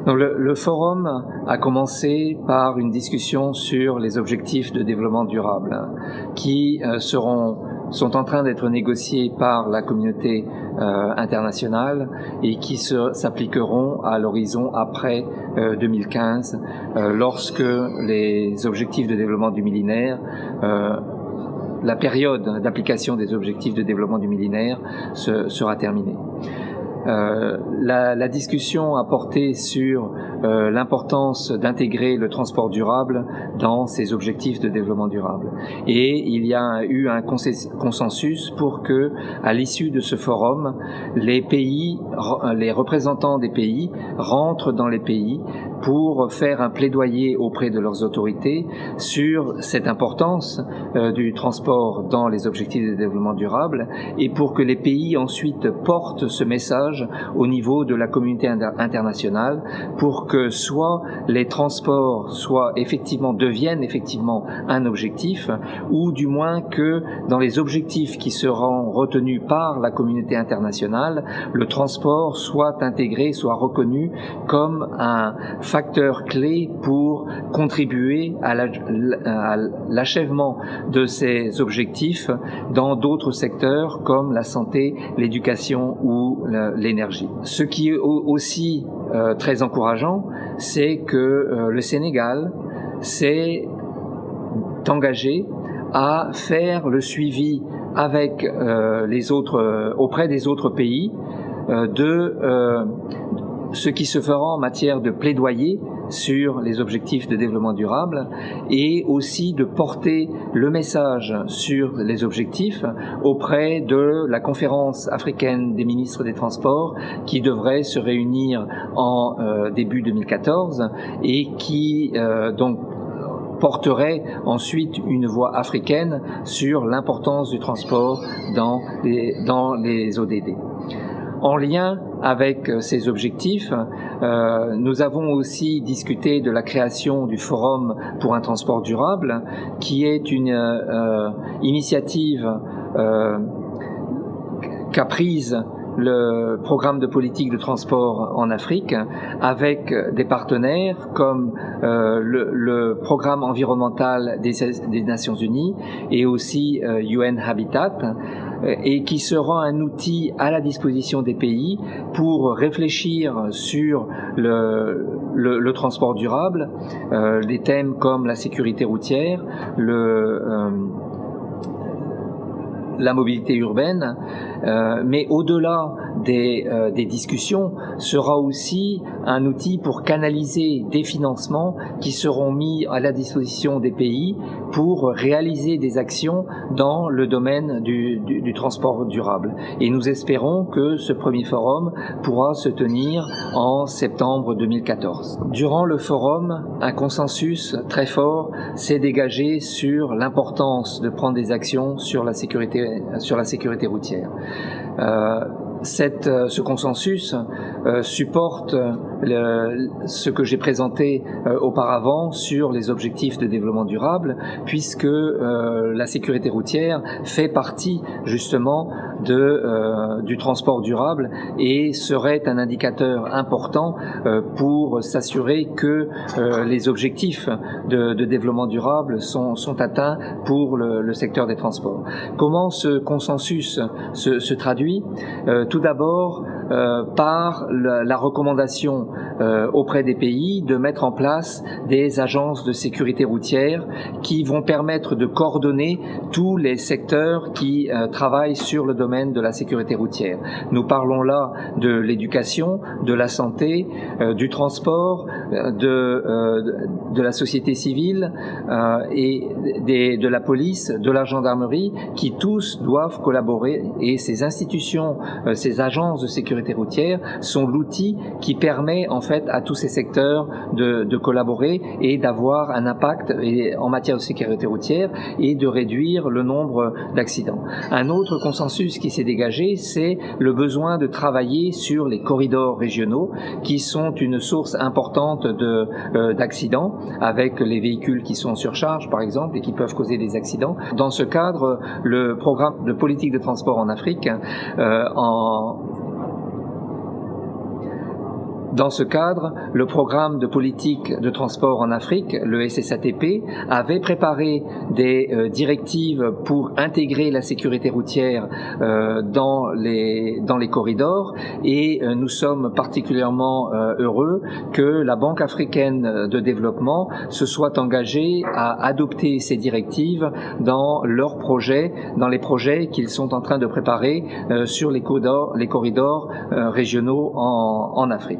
Donc le forum a commencé par une discussion sur les objectifs de développement durable qui sont en train d'être négociés par la communauté internationale et qui s'appliqueront à l'horizon après 2015 lorsque les objectifs de développement du millénaire la période d'application des objectifs de développement du millénaire sera terminée. La discussion a porté sur l'importance d'intégrer le transport durable dans ces objectifs de développement durable. Et il y a eu un consensus pour que, à l'issue de ce forum, les représentants des pays rentrent dans les pays pour faire un plaidoyer auprès de leurs autorités sur cette importance du transport dans les objectifs de développement durable et pour que les pays ensuite portent ce message au niveau de la communauté internationale pour que soit les transports deviennent effectivement un objectif ou du moins que dans les objectifs qui seront retenus par la communauté internationale, le transport soit intégré, soit reconnu comme un facteur clé pour contribuer à l'achèvement de ces objectifs dans d'autres secteurs comme la santé, l'éducation ou l'énergie. Ce qui est aussi très encourageant, c'est que le Sénégal s'est engagé à faire le suivi avec auprès des autres pays de ce qui se fera en matière de plaidoyer sur les objectifs de développement durable et aussi de porter le message sur les objectifs auprès de la conférence africaine des ministres des Transports qui devrait se réunir en début 2014 et qui donc porterait ensuite une voix africaine sur l'importance du transport dans les ODD. En lien avec ces objectifs, nous avons aussi discuté de la création du Forum pour un transport durable, qui est une initiative qu'a prise le programme de politique de transport en Afrique avec des partenaires comme le programme environnemental des Nations Unies et aussi UN Habitat et qui sera un outil à la disposition des pays pour réfléchir sur le transport durable, des thèmes comme la sécurité routière, la mobilité urbaine, mais au-delà des discussions, sera aussi un outil pour canaliser des financements qui seront mis à la disposition des pays pour réaliser des actions dans le domaine du transport durable. Et nous espérons que ce premier forum pourra se tenir en septembre 2014. Durant le forum, un consensus très fort s'est dégagé sur l'importance de prendre des actions sur la sécurité routière. Ce consensus supporte ce que j'ai présenté auparavant sur les objectifs de développement durable, puisque la sécurité routière fait partie justement du transport durable et serait un indicateur important pour s'assurer que les objectifs de développement durable sont atteints pour le secteur des transports. Comment ce consensus se traduit? Tout d'abord par la recommandation auprès des pays de mettre en place des agences de sécurité routière qui vont permettre de coordonner tous les secteurs qui travaillent sur le domaine de la sécurité routière. Nous parlons là de l'éducation, de la santé, du transport, de la société civile et de la police, de la gendarmerie, qui tous doivent collaborer, et ces institutions, ces agences de sécurité routière sont l'outil qui permet en fait à tous ces secteurs de collaborer et d'avoir un impact en matière de sécurité routière et de réduire le nombre d'accidents. Un autre consensus qui s'est dégagé, c'est le besoin de travailler sur les corridors régionaux qui sont une source importante d'accidents avec les véhicules qui sont en surcharge par exemple et qui peuvent causer des accidents. Dans ce cadre, le programme de politique de transport en Afrique Dans ce cadre, le programme de politique de transport en Afrique, le SSATP, avait préparé des directives pour intégrer la sécurité routière dans les corridors, et nous sommes particulièrement heureux que la Banque africaine de développement se soit engagée à adopter ces directives dans leurs projets, dans les projets qu'ils sont en train de préparer sur les corridors régionaux en Afrique.